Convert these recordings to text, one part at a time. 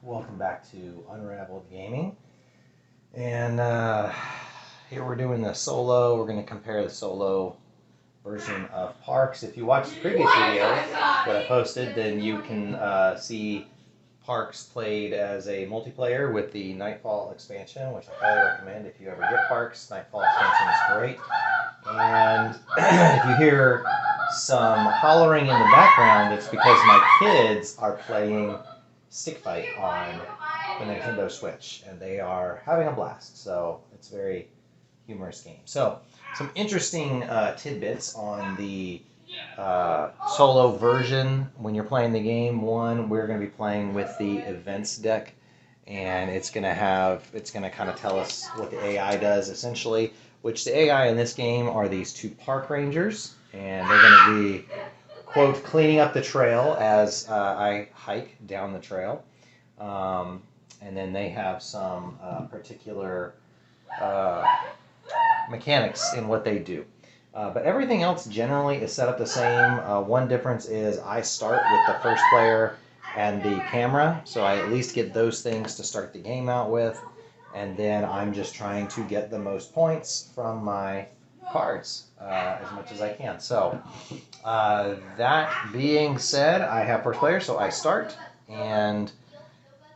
Welcome back to Unraveled Gaming. And here we're doing the solo. We're going to compare the solo version of Parks. If you watched the previous video that I posted, then you can see Parks played as a multiplayer with the Nightfall expansion, which I highly recommend if you ever get Parks. Nightfall expansion is great. And if you hear some hollering in the background, it's because my kids are playing Stick Fight on the Nintendo Switch, and they are having a blast. So it's a very humorous game. So some interesting tidbits on the solo version when you're playing the game. One, we're going to be playing with the events deck, and it's going to kind of tell us what the AI does essentially. Which the AI in this game are these two park rangers, and they're going to be, quote, cleaning up the trail as I hike down the trail. And then they have some particular mechanics in what they do. But everything else generally is set up the same. One difference is I start with the first player and the camera, so I at least get those things to start the game out with. And then I'm just trying to get the most points from my cards as much as I can. So that being said, I have first player, so I start, and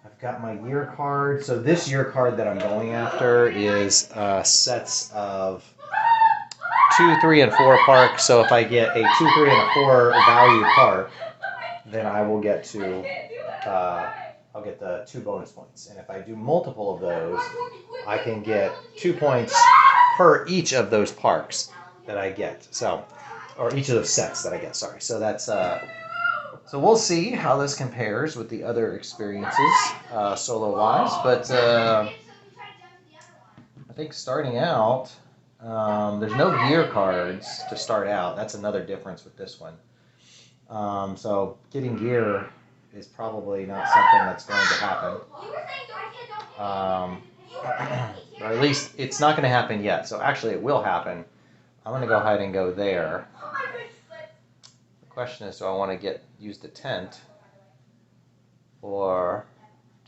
I've got my year card. So this year card that I'm going after is sets of 2, 3, and 4 parks. So if I get a 2, 3, and a 4 value park, then I will get to I'll get the 2 bonus points. And if I do multiple of those, I can get 2 points per each of those parks that I get. So, or each of those sets that I get. Sorry. So that's so we'll see how this compares with the other experiences solo wise. But I think starting out, there's no gear cards to start out. That's another difference with this one. So getting gear is probably not something that's going to happen. Or at least it's not going to happen yet. So actually it will happen. I'm going to go ahead and go there. The question is, do I want to use the tent, or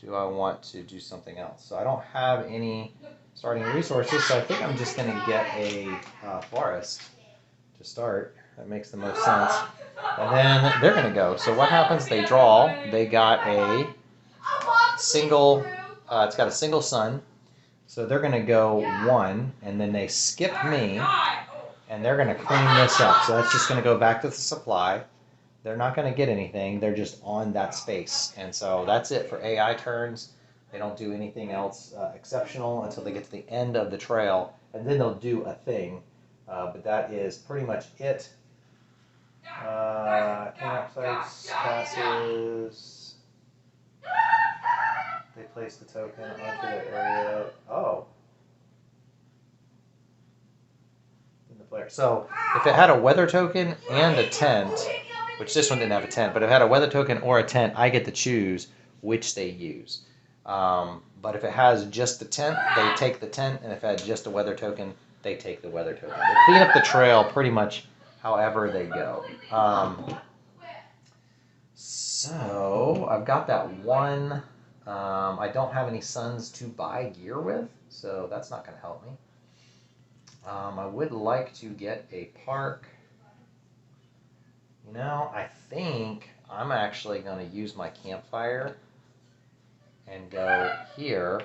do I want to do something else? So I don't have any starting resources, so I think I'm just going to get a forest to start. That makes the most sense. And then they're going to go. So what happens? They draw. They got a single, it's got a single sun. So they're going to go 1, and then they skip me, and they're going to clean this up. So that's just going to go back to the supply. They're not going to get anything. They're just on that space. And so that's it for AI turns. They don't do anything else exceptional until they get to the end of the trail, and then they'll do a thing. But that is pretty much it. Campsites, passes. They place the token onto the area. Oh. In the player. So if it had a weather token and a tent, which this one didn't have a tent, but if it had a weather token or a tent, I get to choose which they use. But if it has just the tent, they take the tent, and if it had just a weather token, they take the weather token. They clean up the trail pretty much however they go. So I've got that one. I don't have any suns to buy gear with, so that's not going to help me. I would like to get a park. You know, I think I'm actually going to use my campfire and go here.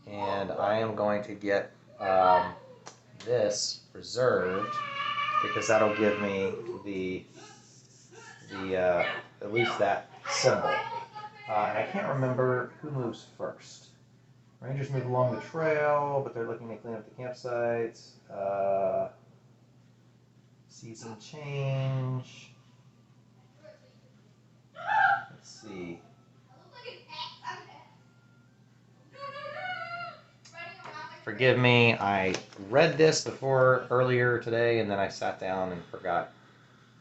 And I am going to get this reserved, because that'll give me the at least that symbol. And I can't remember who moves first. Rangers move along the trail, but they're looking to clean up the campsites. Season change. Let's see. Forgive me, I read this earlier today, and then I sat down and forgot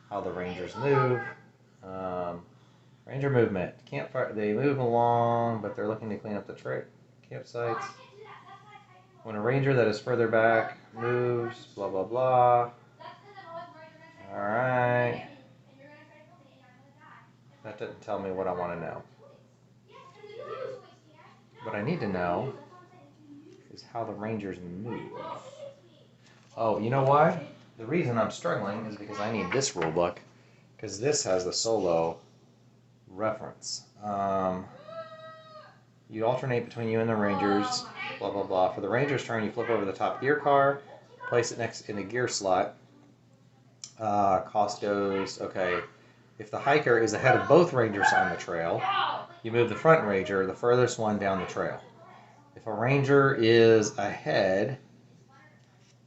how the Rangers move. Ranger movement. Campfire. They move along, but they're looking to clean up the campsites. When a ranger that is further back moves, blah, blah, blah. Alright. That didn't tell me what I want to know. I need to know is how the Rangers move. Oh, you know why? The reason I'm struggling is because I need this rule book, because this has the solo reference. You alternate between you and the Rangers, blah, blah, blah. For the Rangers' turn, you flip over the top gear car, place it next in the gear slot. Cost goes, okay, if the hiker is ahead of both Rangers on the trail, you move the front Ranger, the furthest one, down the trail. If a Ranger is ahead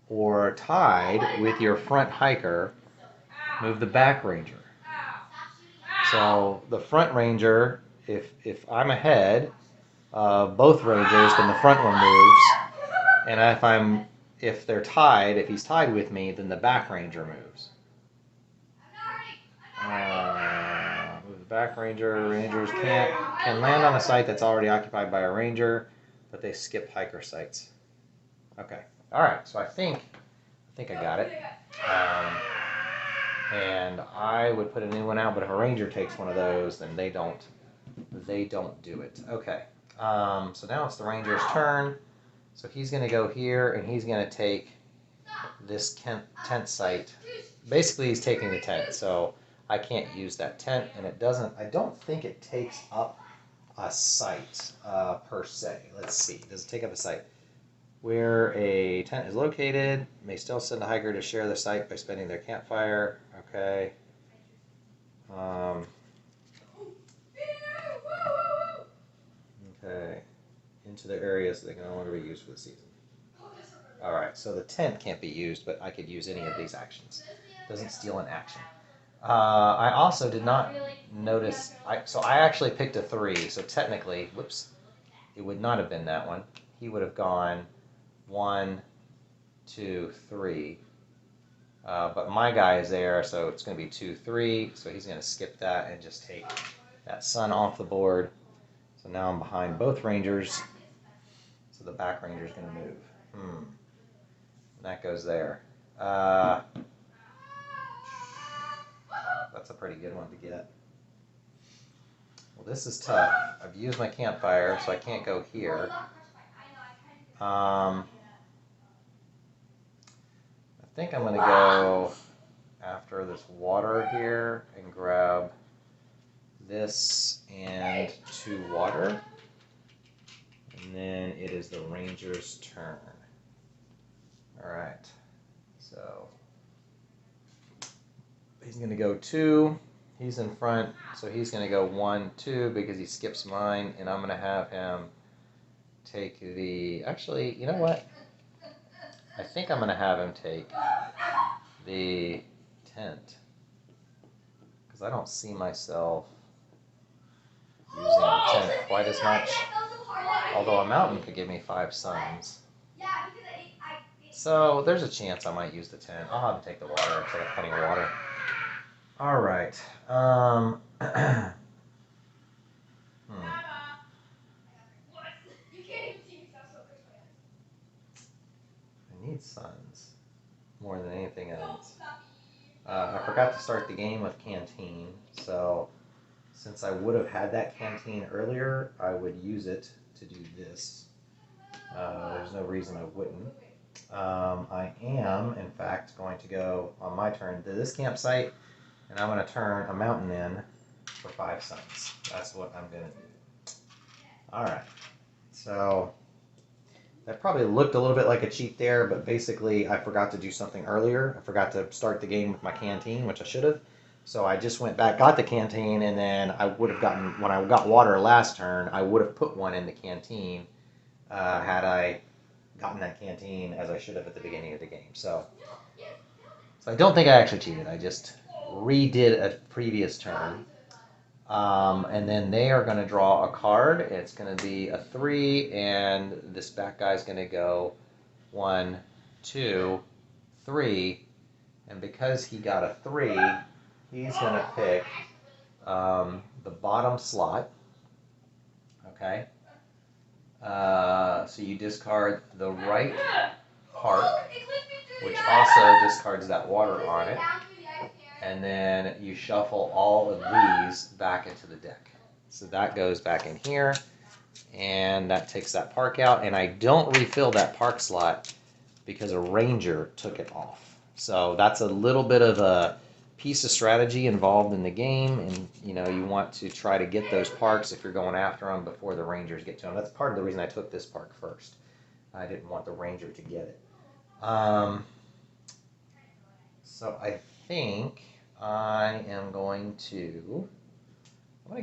or tied with your front hiker, move the back Ranger. So the front Ranger, if I'm ahead, both Rangers, then the front one moves. And if they're tied, if he's tied with me, then the back Ranger moves. Move the back Ranger. Rangers can land on a site that's already occupied by a Ranger, but they skip hiker sites. Okay. All right. So I think I got it. And I would put a new one out, but if a Ranger takes one of those, then they don't do it. Okay. So now it's the Ranger's turn. So he's going to go here, and he's going to take this tent site. Basically, he's taking the tent, so I can't use that tent, and I don't think it takes up a site per se. Let's see. Does it take up a site? Where a tent is located, may still send a hiker to share the site by spending their campfire. Okay. Okay. Into the area so they can no longer be used for the season. Alright, so the tent can't be used, but I could use any of these actions. Doesn't steal an action. I also did not notice, so I actually picked a 3, so technically, whoops, it would not have been that one. He would have gone 1, 2, 3. But my guy is there, so it's going to be 2, 3. So he's going to skip that and just take that sun off the board. So now I'm behind both Rangers. So the back Ranger is going to move. And that goes there. That's a pretty good one to get. Well, this is tough. I've used my campfire, so I can't go here. I think I'm going to go after this water here and grab this and 2 water. And then it is the Ranger's turn. Alright. So he's going to go 2. He's in front, so he's going to go 1, 2 because he skips mine. And I'm going to have him take the... Actually, you know what? I think I'm going to have him take the tent, because I don't see myself using the tent quite as much, although a mountain could give me 5 suns. So there's a chance I might use the tent. I'll have him take the water. I got plenty of water. Alright. I need suns more than anything else. I forgot to start the game with Canteen, so since I would have had that Canteen earlier, I would use it to do this. There's no reason I wouldn't. I am, in fact, going to go on my turn to this campsite, and I'm going to turn a mountain in for 5 suns. That's what I'm going to do. Alright, so that probably looked a little bit like a cheat there, but basically I forgot to do something earlier. I forgot to start the game with my Canteen, which I should have. So I just went back, got the Canteen, and then I would have gotten, when I got water last turn, I would have put one in the Canteen had I gotten that Canteen as I should have at the beginning of the game. So I don't think I actually cheated. I just redid a previous turn. And then they are going to draw a card. It's going to be a 3, and this back guy's going to go 1, 2, 3. And because he got a 3, he's going to pick the bottom slot. Okay. So you discard the right heart, which also discards that water on it. And then you shuffle all of these back into the deck. So that goes back in here. and that takes that park out, and I don't refill that park slot because a ranger took it off. So that's a little bit of a piece of strategy involved in the game, and you know, you want to try to get those parks if you're going after them before the rangers get to them. That's part of the reason I took this park first. I didn't want the ranger to get it. So I think I am going to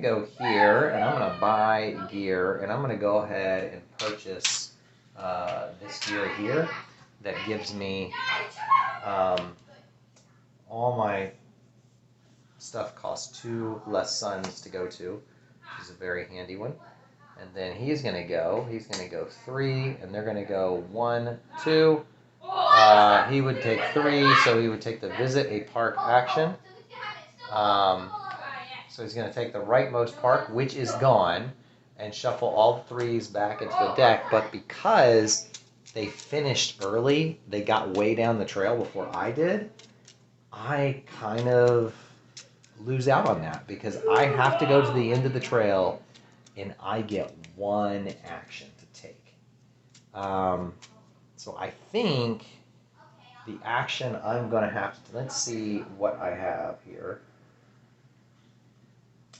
go here, and I'm going to buy gear, and I'm going to go ahead and purchase this gear here that gives me all my stuff costs 2 less suns to go to, which is a very handy one. And then he's going to go 3, and they're going to go 1, 2. He would take 3, so he would take the visit a park action. So he's going to take the rightmost park, which is gone, and shuffle all the 3s back into the deck. But because they finished early, they got way down the trail before I did, I kind of lose out on that because I have to go to the end of the trail and I get 1 action to take. So I think the action I'm going to have to, let's see what I have here.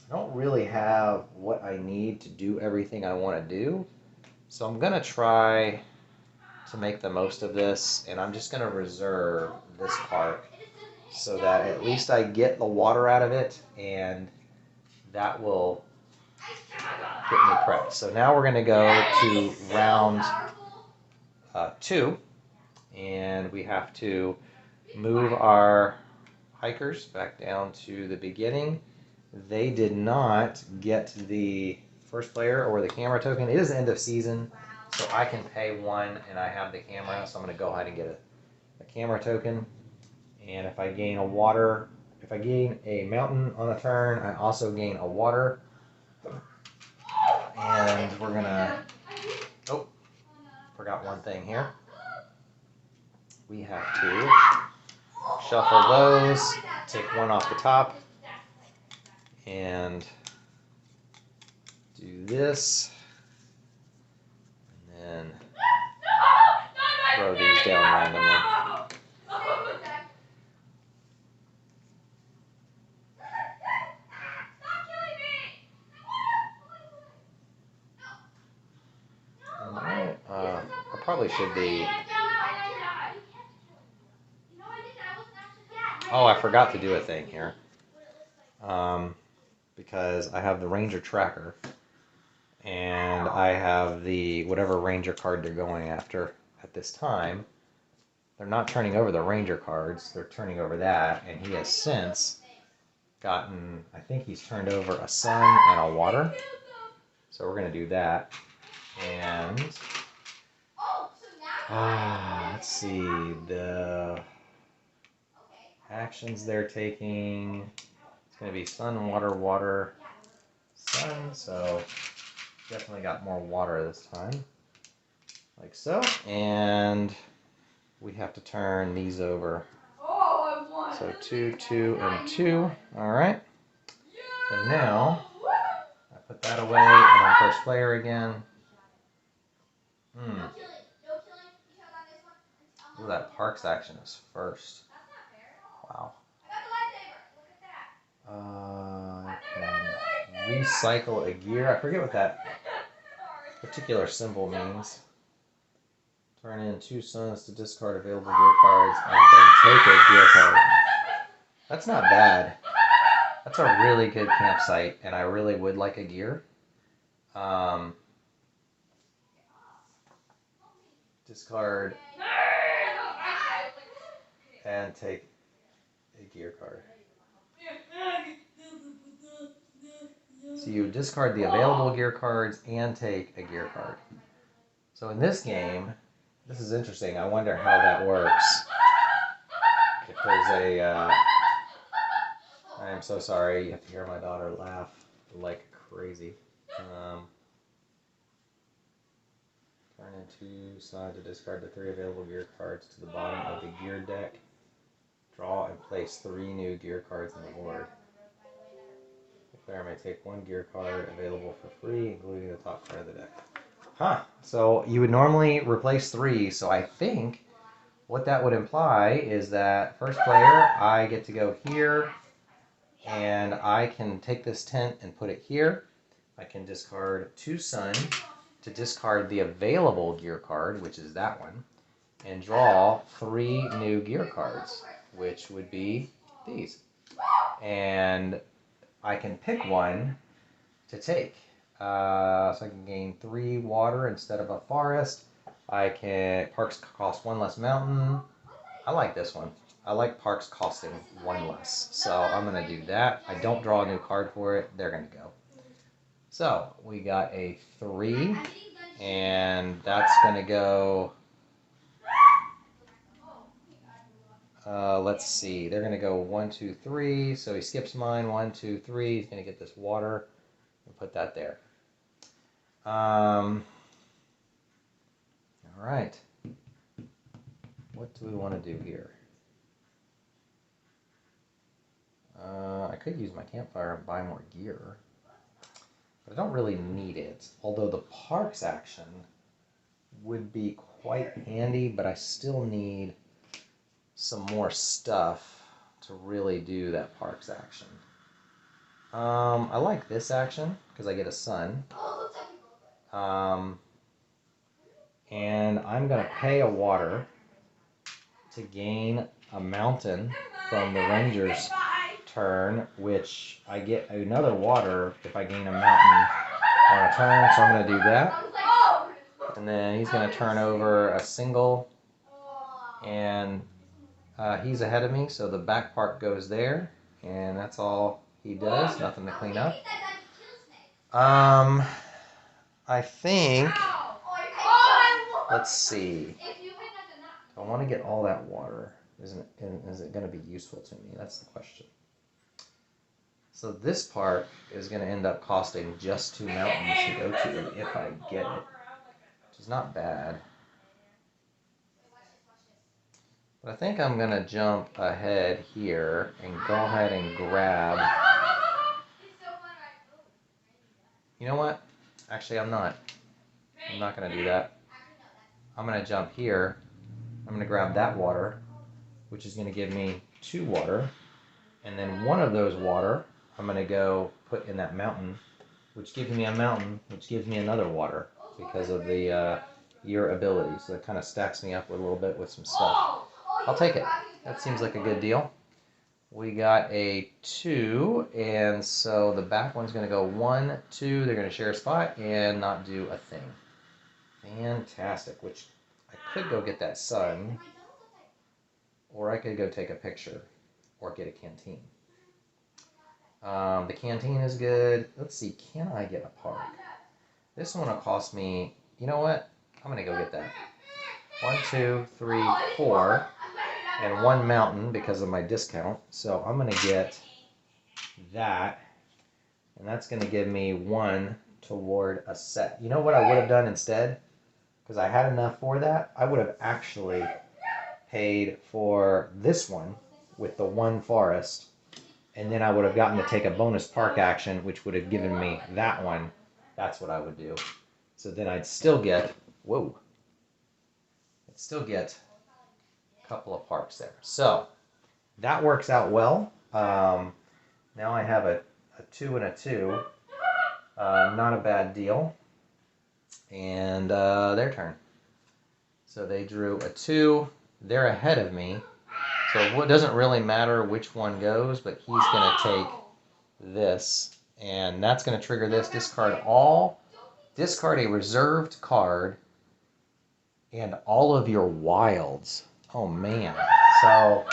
I don't really have what I need to do everything I want to do. So I'm going to try to make the most of this, and I'm just going to reserve this park so that at least I get the water out of it, and that will get me prepped. So now we're going to go to round 2, and we have to move our hikers back down to the beginning. They did not get the first player or the camera token. It is the end of season, so I can pay 1 and I have the camera, so I'm going to go ahead and get a camera token. And if I gain a mountain on a turn, I also gain a water. And we're going to, forgot one thing here. We have to shuffle those, take 1 off the top, and do this, and then throw these down randomly. Alright, I probably should be... Oh, I forgot to do a thing here. Because I have the ranger tracker, and I have the whatever ranger card they're going after at this time. They're not turning over the ranger cards, they're turning over that, and he has since gotten, I think he's turned over a sun and a water. So we're going to do that. And let's see, the actions they're taking, it's going to be sun, water, water, sun, so definitely got more water this time, like so. And we have to turn these over. So 2, 2, and 2. All right. And now I put that away, and I'm first player again. Ooh, that parks action is first. Wow. I can recycle a gear. I forget what that particular symbol means. Turn in 2 suns to discard available gear cards, and then take a gear card. That's not bad. That's a really good campsite, and I really would like a gear. Discard and take a gear card. So you discard the available gear cards and take a gear card. So in this game, this is interesting. I wonder how that works. If there's a... I am so sorry. You have to hear my daughter laugh like crazy. Turn in 2 sun to discard the 3 available gear cards to the bottom of the gear deck. Draw and place 3 new gear cards on the board. Player may take one gear card available for free, including the top card of the deck. Huh. So you would normally replace 3, so I think what that would imply is that first player, I get to go here, and I can take this tent and put it here. I can discard 2 sun to discard the available gear card, which is that one, and draw 3 new gear cards, which would be these. And I can pick one to take. So I can gain 3 water instead of a forest. Parks cost 1 less mountain. I like this one. I like parks costing 1 less. So I'm going to do that. I don't draw a new card for it. They're going to go. So we got a 3, and that's going to go. Let's see. They're going to go 1, 2, 3. So he skips mine. 1, 2, 3. He's going to get this water and put that there. All right. What do we want to do here? I could use my campfire and buy more gear, but I don't really need it. Although the parks action would be quite handy, but I still need some more stuff to really do that parks action. I like this action because I get a sun. And I'm going to pay a water to gain a mountain from the ranger's turn, which I get another water if I gain a mountain on a turn, so I'm going to do that. And then he's going to turn over a single, and he's ahead of me, so the back part goes there, and that's all he does, nothing to clean up. I think, let's see, I want to get all that water. Is it going to be useful to me? That's the question. So this part is going to end up costing just 2 mountains to go to if I get it, which is not bad. But I think I'm going to jump ahead here and go ahead and grab. You know what? Actually, I'm not. I'm not going to do that. I'm going to jump here. I'm going to grab that water, which is going to give me 2 water. And then one of those water, I'm going to go put in that mountain, which gives me a mountain, which gives me another water because of the your ability. So that kind of stacks me up a little bit with some stuff. I'll take it. That seems like a good deal. We got a 2, and so the back one's going to go 1, 2. They're going to share a spot and not do a thing. Fantastic. Which I could go get that sun, or I could go take a picture, or get a canteen. The canteen is good. Let's see, can I get a park? This one will cost me, you know what? I'm going to go get that. 1, 2, 3, 4, and 1 mountain because of my discount. So I'm going to get that, and that's going to give me 1 toward a set. You know what I would have done instead? Because I had enough for that, I would have actually paid for this one with the 1 forest, and then I would have gotten to take a bonus park action, which would have given me that one. That's what I would do. So then I'd still get, I'd still get a couple of parks there. So that works out well. Now I have a 2 and a 2. Not a bad deal. And their turn. So they drew a 2. They're ahead of me. So it doesn't really matter which one goes, but he's going to take this. And that's going to trigger this. Discard a reserved card and all of your wilds. Oh, man. So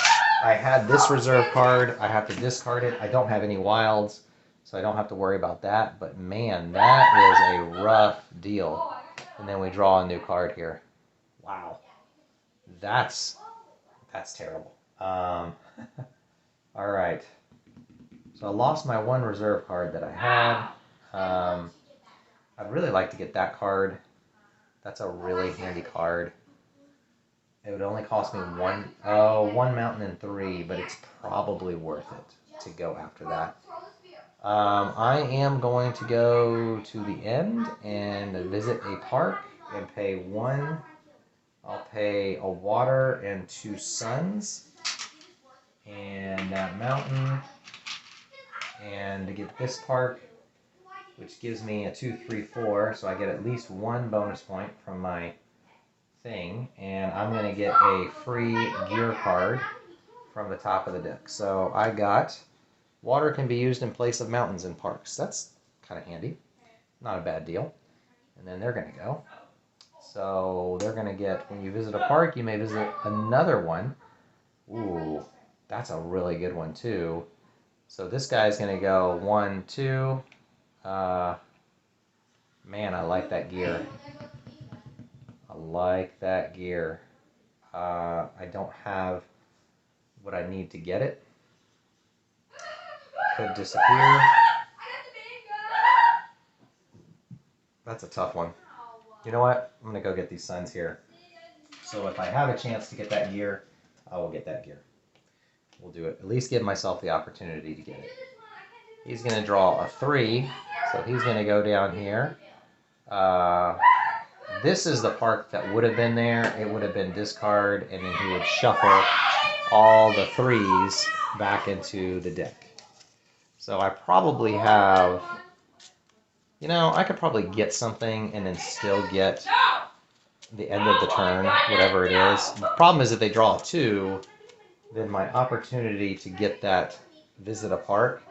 I had this reserve card. I have to discard it. I don't have any wilds, so I don't have to worry about that. But, man, that is a rough deal. And then we draw a new card here. Wow. That's terrible. All right. So I lost my 1 reserve card that I had. I'd really like to get that card. That's a really handy card. It would only cost me 1 mountain and 3, but it's probably worth it to go after that. I am going to go to the end and visit a park and pay one. I'll pay a water and 2 suns and that mountain, and to get this park, which gives me a 2, 3, 4, so I get at least 1 bonus point from my thing, and I'm going to get a free gear card from the top of the deck. So I got water can be used in place of mountains in parks. That's kind of handy. Not a bad deal. And then they're going to go. So they're going to get, when you visit a park, you may visit another one. Ooh, that's a really good one too. So this guy's going to go 1, 2. Man, I like that gear. I like that gear. I don't have what I need to get it. Could disappear. That's a tough one. You know what? I'm going to go get these suns here. So if I have a chance to get that gear, I will get that gear. We'll do it. At least give myself the opportunity to get it. He's going to draw a 3. So he's going to go down here. This is the park that would have been there. It would have been discard, and then he would shuffle all the 3s back into the deck. So I probably have, you know, I could probably get something and then still get the end of the turn, whatever it is. The problem is if they draw a 2, then my opportunity to get that visit a park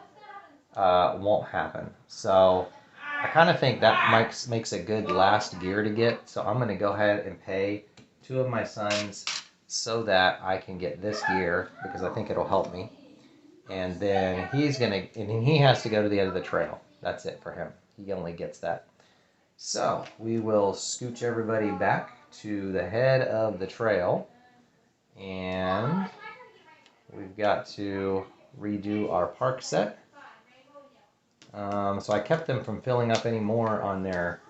won't happen. So I kind of think that makes a good last gear to get. So I'm going to go ahead and pay 2 of my suns so that I can get this gear, because I think it'll help me. And then he has to go to the end of the trail. That's it for him. He only gets that. So we will scooch everybody back to the head of the trail, and we've got to redo our park set. So I kept them from filling up any more on their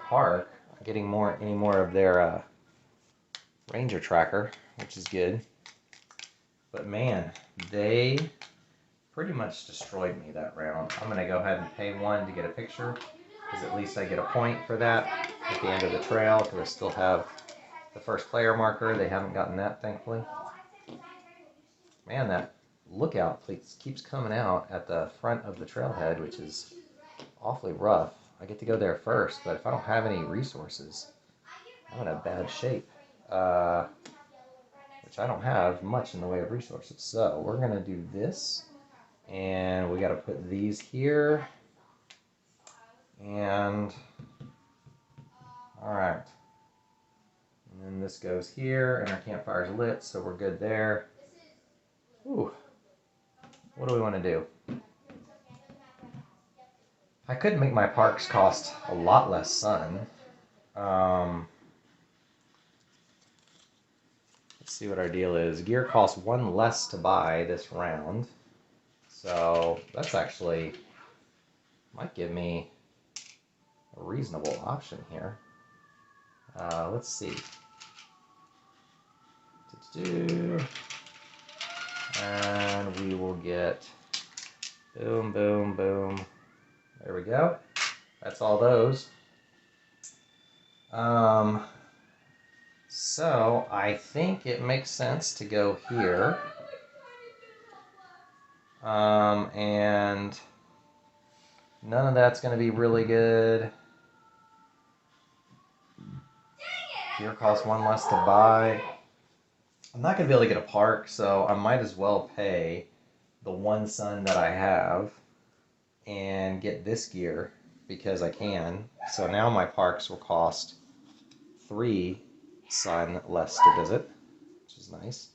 park, getting any more of their ranger tracker, which is good. But man, they pretty much destroyed me that round. I'm going to go ahead and pay 1 to get a picture, because at least I get a point for that at the end of the trail, because I still have the first player marker. They haven't gotten that, thankfully. Man, that lookout keeps coming out at the front of the trailhead, which is awfully rough. I get to go there first, but if I don't have any resources, I'm in a bad shape. Which I don't have much in the way of resources. So we're going to do this. And we got to put these here. And alright. And then this goes here, and our campfire's lit, so we're good there. Ooh. What do we want to do? I could make my parks cost a lot less sun. Let's see what our deal is. Gear costs 1 less to buy this round. So that's actually might give me a reasonable option here. Let's see. And we will get boom, boom, boom. There we go. That's all those. So I think it makes sense to go here. And none of that's going to be really good. Gear costs 1 less to buy. I'm not going to be able to get a park, so I might as well pay the 1 sun that I have and get this gear because I can. So now my parks will cost 3 sun less to visit, which is nice.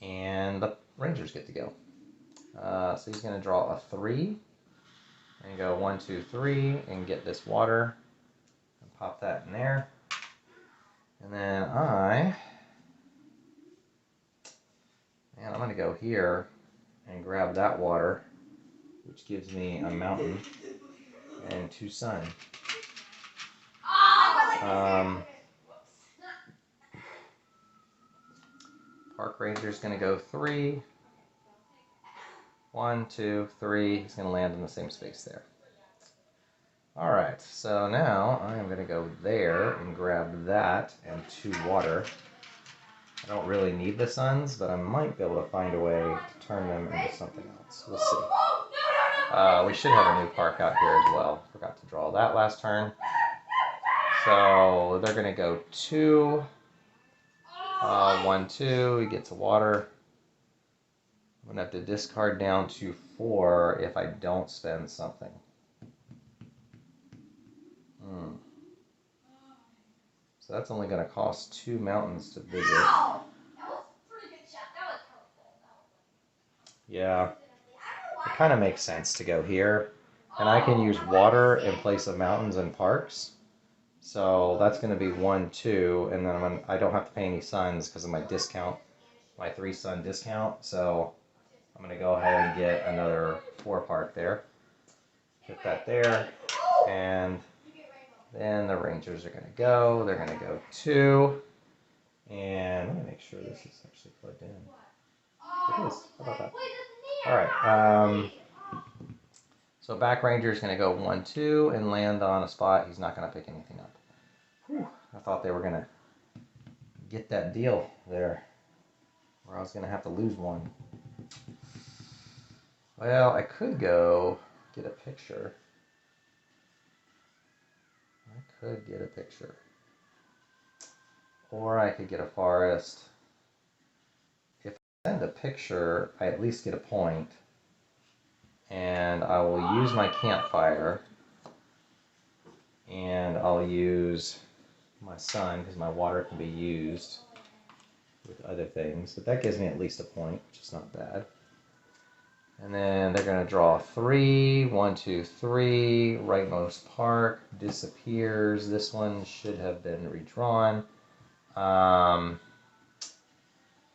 And the rangers get to go. So he's going to draw a 3 and go 1, 2, 3 and get this water and pop that in there. And then I'm going to go here and grab that water, which gives me a mountain and 2 sun. Park ranger's going to go 3. 1, 2, 3. He's going to land in the same space there. All right, so now I am going to go there and grab that and 2 water. I don't really need the suns, but I might be able to find a way to turn them into something else. We'll see. We should have a new park out here as well. Forgot to draw that last turn. So they're going to go 2, 1, 2. He gets a water. I'm going to have to discard down to 4 if I don't spend something. So that's only going to cost 2 mountains to visit. Yeah, it kind of makes sense to go here. And I can use water in place of mountains and parks. So that's going to be 1, 2, and then I don't have to pay any suns because of my discount, my 3 sun discount. So I'm going to go ahead and get another 4 park there. Get that there, and then the Rangers are going to go. They're going to go 2, and let me make sure this is actually plugged in. It is. How about that? All right. So back Ranger is going to go 1, 2 and land on a spot. He's not going to pick anything up. Whew. I thought they were going to get that deal there, or I was going to have to lose 1. Well, I could go get a picture. Or I could get a forest. If I send a picture, I at least get a point. And I will use my campfire. And I'll use my sun because my water can be used with other things. But that gives me at least a point, which is not bad. And then they're going to draw 3. 1, 2, 3. Rightmost park disappears. This one should have been redrawn. And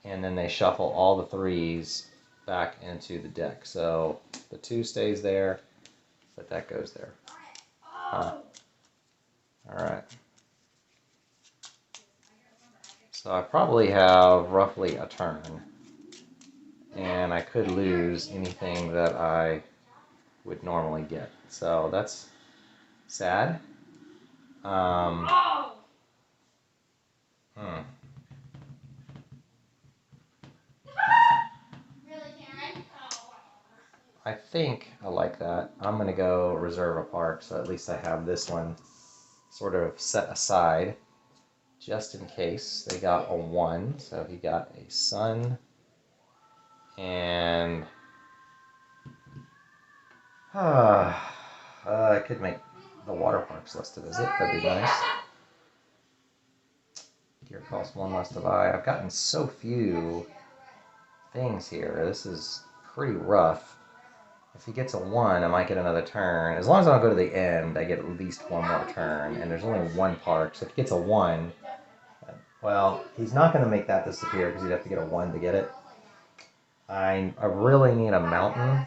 then they shuffle all the 3s back into the deck. So the 2 stays there, but that goes there. All right. So I probably have roughly a turn. And I could lose anything that I would normally get. So that's sad. I think I like that. I'm going to go reserve a park, so at least I have this one sort of set aside just in case. They got a 1, so he got a sun. And I could make the water parks list to visit. That'd be nice. Gear costs 1 less to buy. I've gotten so few things here. This is pretty rough. If he gets a 1, I might get another turn. As long as I don't go to the end, I get at least 1 more turn. And there's only 1 park, so if he gets a 1, well, he's not going to make that disappear because he'd have to get a 1 to get it. I really need a mountain.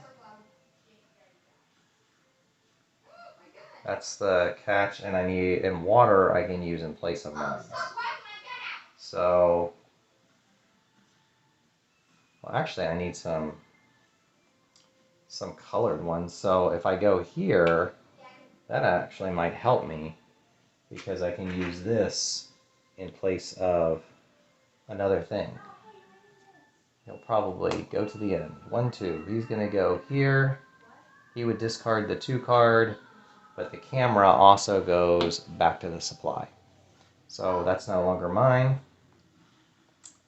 That's the catch, and I need, and water I can use in place of mountains. So, well, actually I need some colored ones. So if I go here, that actually might help me because I can use this in place of another thing. He'll probably go to the end. 1, 2. He's going to go here. He would discard the 2 card, but the camera also goes back to the supply. So that's no longer mine.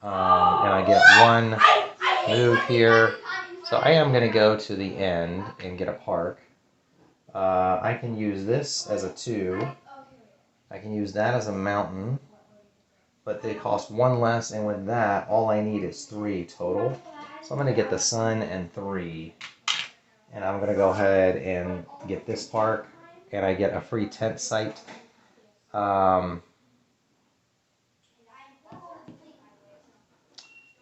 And I get 1 move here. So I am going to go to the end and get a park. I can use this as a 2. I can use that as a mountain. But they cost 1 less, and with that, all I need is 3 total. So I'm going to get the sun and 3. And I'm going to go ahead and get this park, and I get a free tent site. You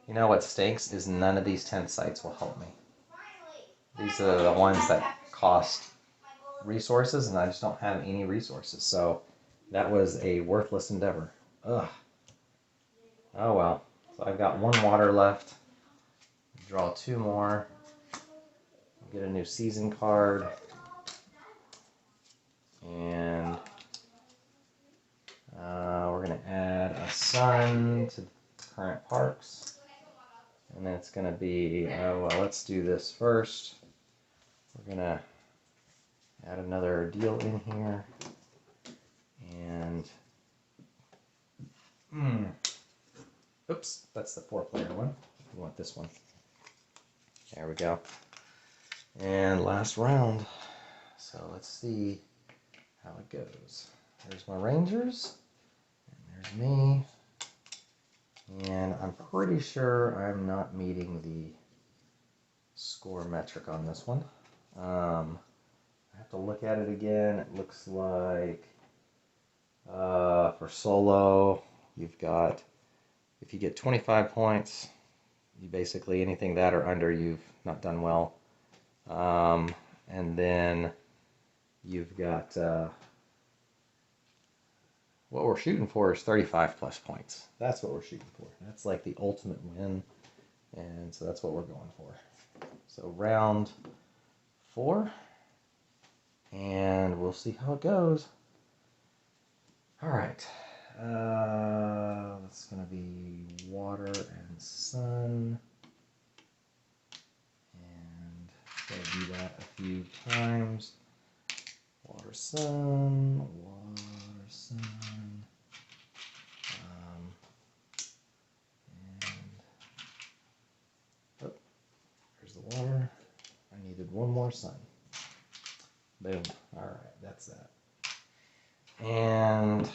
know what stinks is none of these tent sites will help me. These are the ones that cost resources, and I just don't have any resources. So that was a worthless endeavor. Ugh. Oh well. So I've got 1 water left. Draw 2 more. get a new season card. And we're going to add a sun to current parks. And then it's going to be, well, let's do this first. We're going to add another deal in here. And, oops, that's the 4-player one. We want this one. There we go. And last round. So let's see how it goes. There's my Rangers. And there's me. And I'm pretty sure I'm not meeting the score metric on this one. I have to look at it again. It looks like for solo, you've got, if you get 25 points, you basically anything that or under, you've not done well. And then you've got, what we're shooting for is 35 plus points. That's what we're shooting for. That's like the ultimate win. And so that's what we're going for. So round 4. And we'll see how it goes. All right. That's going to be water and sun. And going to do that a few times. Water, sun, water, sun. And there's the water. I needed one more sun. Boom. All right, that's that. And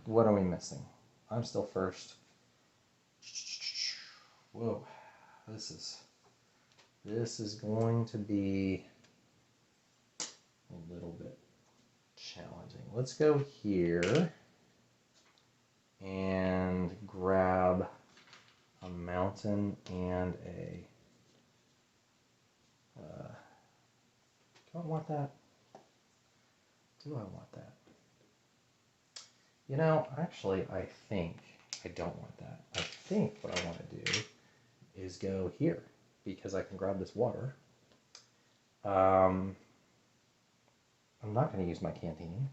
what are we missing? I'm still first. Whoa, this is going to be a little bit challenging. Let's go here and grab a mountain and a. Do I want that? Do I want that? You know, actually, I think I don't want that. I think what I want to do is go here because I can grab this water. I'm not going to use my canteen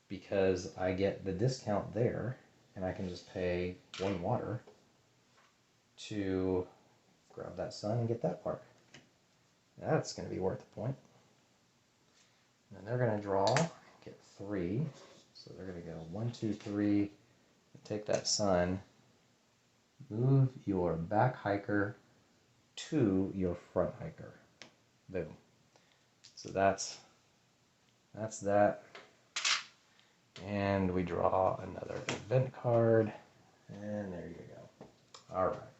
because I get the discount there and I can just pay 1 water to grab that sun and get that park. That's going to be worth the point. And then they're going to draw, get 3. So they're going to go 1, 2, 3, take that sun, move your back hiker to your front hiker. Boom. So that's that. And we draw another event card. And there you go. All right.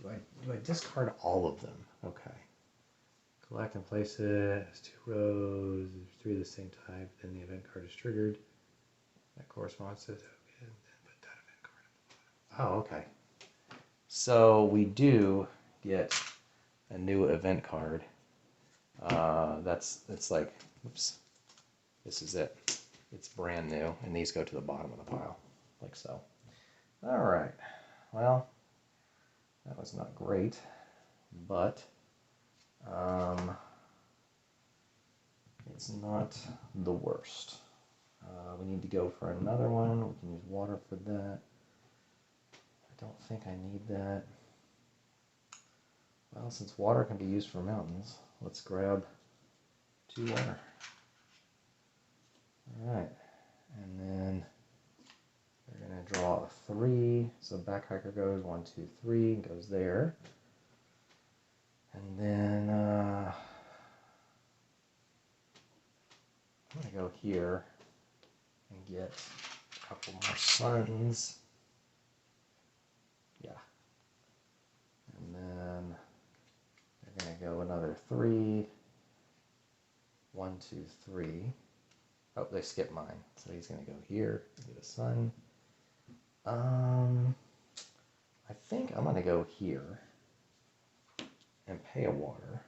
Do I discard all of them? Okay. Collect and place it. It's 2 rows. There's 3 of the same type. Then the event card is triggered. That corresponds to the token. Then put that event card at the bottom. Oh, okay. So we do get a new event card. It's like, oops, this is it. It's brand new, and these go to the bottom of the pile, like so. All right. Well, that was not great, but it's not the worst. We need to go for another one. We can use water for that. I don't think I need that. Well, since water can be used for mountains, let's grab 2 water. All right, and then they're going to draw a 3. So back hiker goes 1, 2, 3, goes there. And then I'm going to go here and get a couple more suns. Yeah. And then they're going to go another 3. 1, 2, 3. Oh, they skipped mine. So he's going to go here and get a sun. I think I'm going to go here and pay a water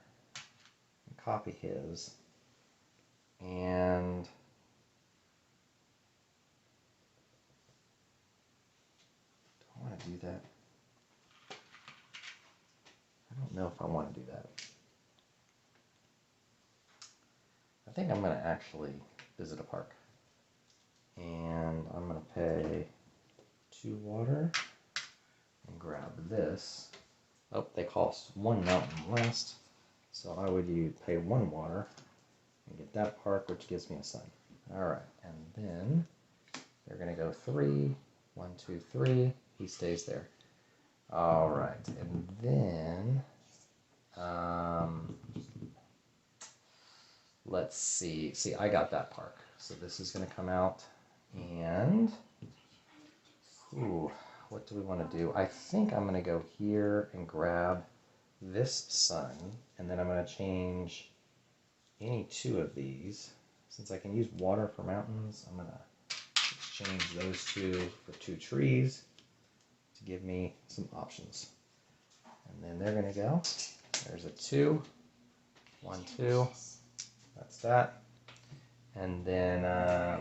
and copy his. And do I want to do that? I don't know if I want to do that. I think I'm going to actually visit a park. And I'm going to pay 2 water and grab this. Oh, they cost 1 mountain less. So I would pay 1 water and get that park, which gives me a sun. All right, and then they're going to go 3. 1, 2, 3. He stays there. All right, and then let's see. See, I got that park. So this is going to come out, and ooh, what do we want to do? I think I'm going to go here and grab this sun, and then I'm going to change any 2 of these. Since I can use water for mountains, I'm going to exchange those 2 for 2 trees to give me some options. And then they're going to go. There's a 2. 1, 2. That's that. And then,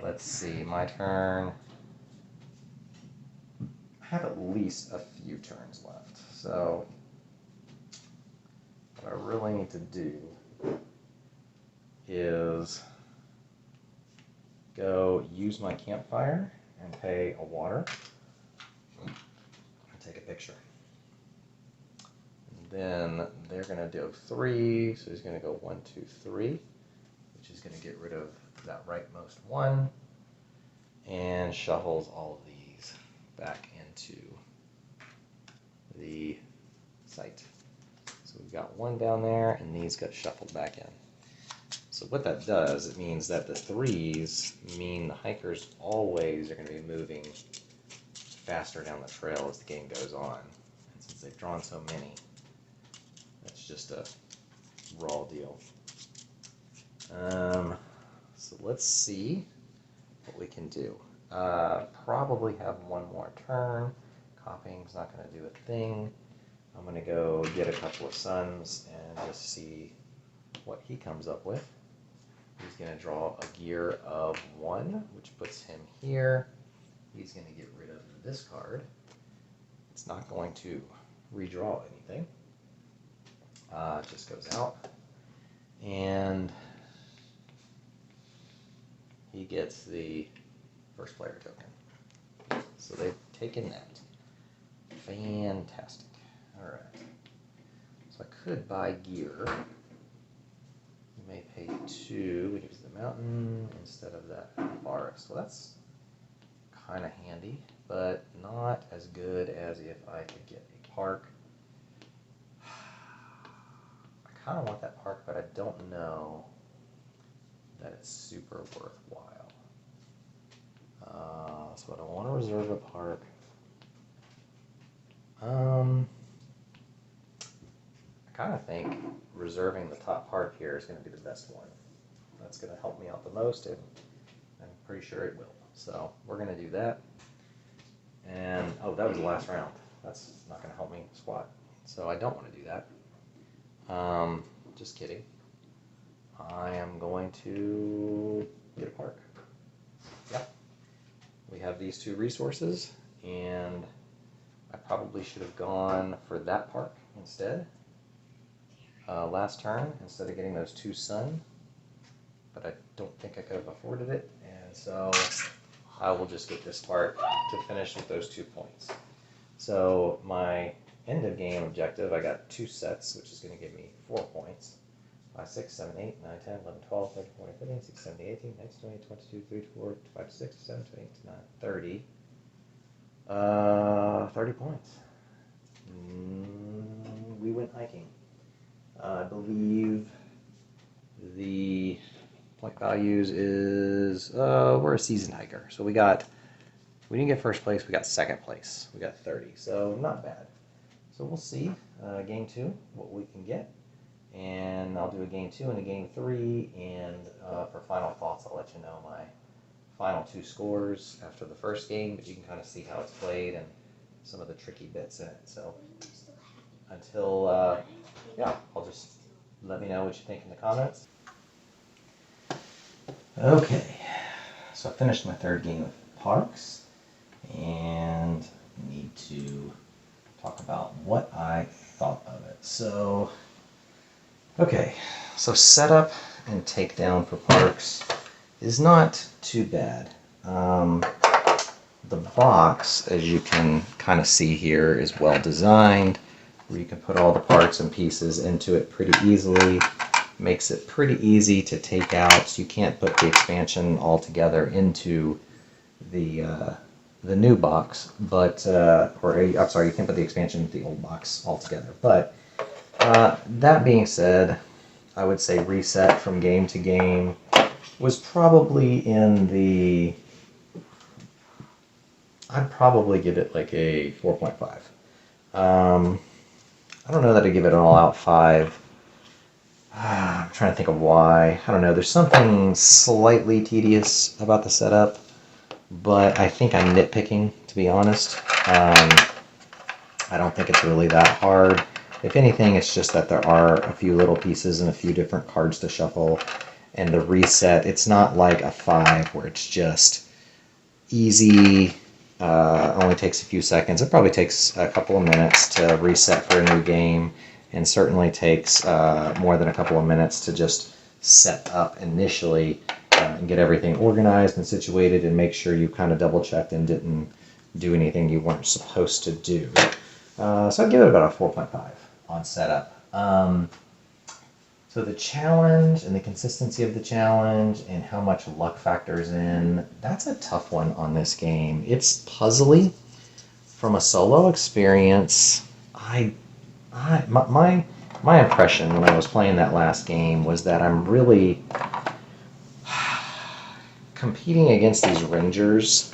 let's see, my turn. I have at least a few turns left. So, what I really need to do is go use my campfire and pay a water and take a picture. And then they're going to do 3, so he's going to go 1, 2, 3, which is going to get rid of that rightmost 1 and shuffles all of these back into the site. So we've got 1 down there, and these got shuffled back in. So what that does, it means that the 3s mean the hikers always are going to be moving faster down the trail as the game goes on. And since they've drawn so many, that's just a raw deal. So let's see what we can do. Probably have 1 more turn. Copying's not going to do a thing. I'm going to go get a couple of suns and just see what he comes up with. He's going to draw a gear of 1, which puts him here. He's going to get rid of this card. It's not going to redraw anything. It just goes out. And he gets the first player token. So they've taken that. Fantastic. Alright. So I could buy gear. You may pay 2. We use the mountain instead of that forest. Well, that's kind of handy, but not as good as if I could get a park. I kind of want that park, but I don't know that it's super worthwhile. So I don't want to reserve a park. I kind of think reserving the top part here is going to be the best one. That's going to help me out the most, and I'm pretty sure it will. So we're going to do that. And, oh, that was the last round. That's not going to help me squat. So I don't want to do that. Just kidding. I am going to get a park. Yep. We have these 2 resources, and I probably should have gone for that park instead. Last turn, instead of getting those 2 sun, but I don't think I could have afforded it, and so I will just get this park to finish with those 2 points. So my end of game objective, I got 2 sets, which is going to give me 4 points. 5, 6, 7, 8, 9, 10, 11, 12, 13, 14, 15, 16, 17, 18, 19, 20, 22, 23, 24, 25, 6, 7, 28, 29, 30. 30 points. We went hiking. I believe the point values is, we're a seasoned hiker. So we didn't get first place, we got second place. We got 30, so not bad. So we'll see, game 2, what we can get. And I'll do a game 2 and a game 3, and for final thoughts, I'll let you know my final 2 scores after the first game, but you can kind of see how it's played and some of the tricky bits in it. So until, yeah, I'll just let me know what you think in the comments. Okay, so I finished my 3rd game of Parks, and need to talk about what I thought of it. So, okay, so setup and takedown for Parks is not too bad. The box, as you can kind of see here, is well designed, where you can put all the parts and pieces into it pretty easily. Makes it pretty easy to take out. So you can't put the expansion all together into the new box, but I'm sorry, you can't put the expansion into the old box altogether. But that being said, I would say reset from game to game was probably in the, I'd probably give it like a 4.5. I don't know that I'd give it an all-out 5. I'm trying to think of why. I don't know. There's something slightly tedious about the setup, but I think I'm nitpicking, to be honest. I don't think it's really that hard. If anything, it's just that there are a few little pieces and a few different cards to shuffle. And the reset, it's not like a 5 where it's just easy, only takes a few seconds. It probably takes a couple of minutes to reset for a new game, and certainly takes more than a couple of minutes to just set up initially and get everything organized and situated and make sure you kind of double checked and didn't do anything you weren't supposed to do. So I'd give it about a 4.5 on setup. So the challenge and the consistency of the challenge and how much luck factors in, that's a tough one on this game. It's puzzly. From a solo experience, my impression when I was playing that last game was that I'm really competing against these rangers,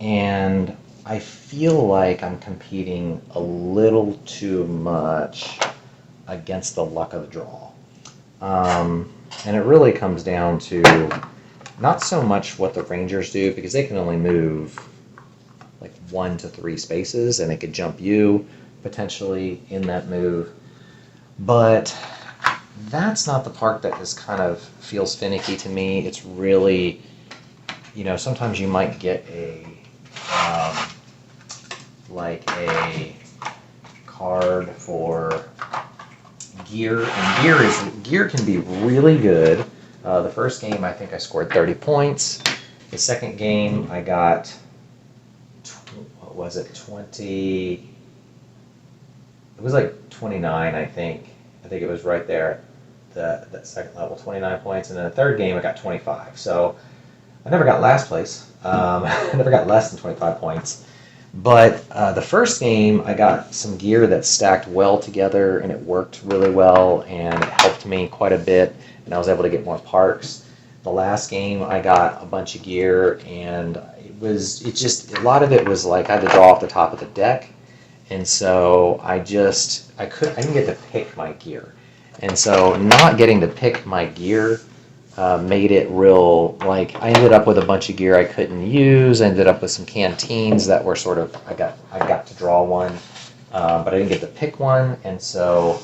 and I feel like I'm competing a little too much against the luck of the draw. And it really comes down to not so much what the rangers do, because they can only move like 1 to 3 spaces, and they could jump you potentially in that move. But that's not the part that is kind of feels finicky to me. It's really, sometimes you might get a like a card for gear, and gear can be really good. The first game, I think I scored 30 points. The second game, I got, what was it, 20, it was like 29, I think. I think it was right there at that second level, 29 points. And then the third game, I got 25. So I never got last place. I never got less than 25 points. But the first game, I got some gear that stacked well together, and it worked really well, and it helped me quite a bit, and I was able to get more parks. The last game, I got a bunch of gear, and a lot of it was like I had to draw off the top of the deck, and so I didn't get to pick my gear. And so not getting to pick my gear made it real, like, I ended up with a bunch of gear I couldn't use. I ended up with some canteens that were sort of, I got to draw one, but I didn't get to pick one, and so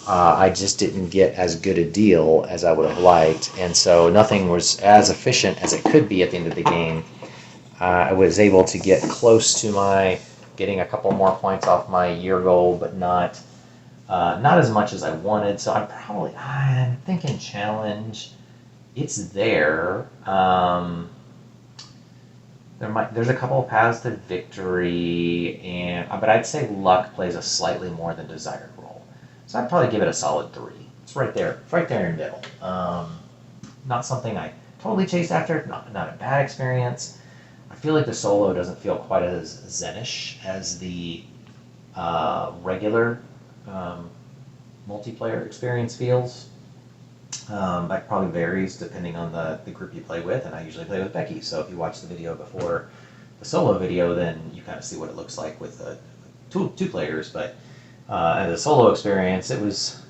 I just didn't get as good a deal as I would have liked, and so nothing was as efficient as it could be at the end of the game. I was able to get close to getting a couple more points off my year goal, but not as much as I wanted, so I'm thinking challenge. It's there. There's a couple of paths to victory, but I'd say luck plays a slightly more than desired role. So I'd probably give it a solid 3. It's right there in the middle. Not something I totally chased after. Not a bad experience. I feel like the solo doesn't feel quite as zen-ish as the regular multiplayer experience feels. That probably varies depending on the group you play with, and I usually play with Becky, so if you watch the video before the solo video, then you kind of see what it looks like with two players. But as a solo experience, it was,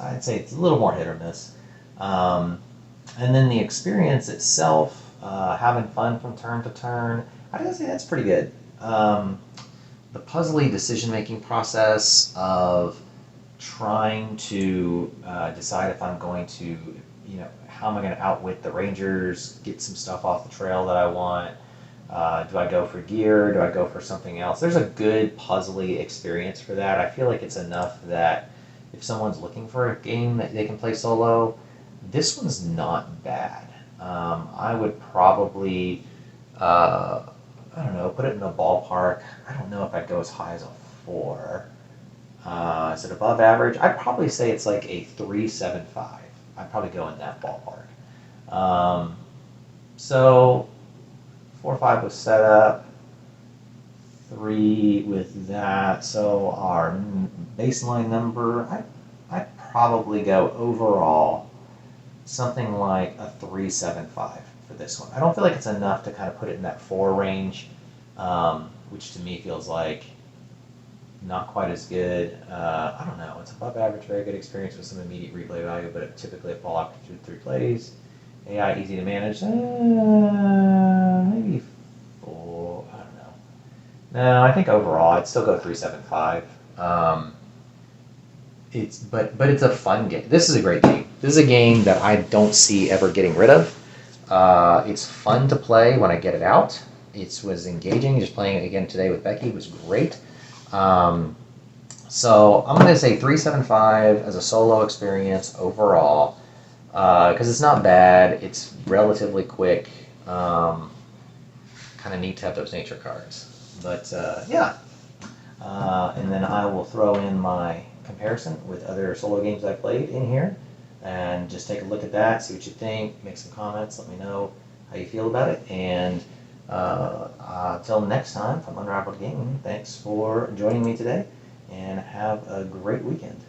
I'd say it's a little more hit or miss. And then the experience itself, having fun from turn to turn, I'd say that's pretty good. The puzzly decision-making process of trying to decide if I'm going to, how am I going to outwit the Rangers, get some stuff off the trail that I want. Do I go for gear? Do I go for something else? There's a good puzzly experience for that. I feel like it's enough that if someone's looking for a game that they can play solo, This one's not bad. I would probably, I don't know, put it in a ballpark. I don't know if I'd go as high as a 4. Is it above average? I'd probably say it's like a 3.75. I'd probably go in that ballpark. So 4.5 was set up, 3 with that. So our baseline number, I'd probably go overall something like a 3.75 for this one. I don't feel like it's enough to kind of put it in that 4 range, which to me feels like not quite as good. I don't know. It's above average, very good experience with some immediate replay value, but typically a fall after 2 to 3 plays. AI easy to manage. Maybe 4. I don't know. No, I think overall I'd still go 3.75. But it's a fun game. This is a great game. This is a game that I don't see ever getting rid of. It's fun to play when I get it out. It was engaging. Just playing it again today with Becky was great. So I'm going to say 3.75 as a solo experience overall, because it's not bad. It's relatively quick. Kind of neat to have those nature cards. But yeah. And then I will throw in my comparison with other solo games I played in here, and just take a look at that, see what you think, make some comments, let me know how you feel about it. And until next time from Unraveled Gaming, thanks for joining me today, and have a great weekend.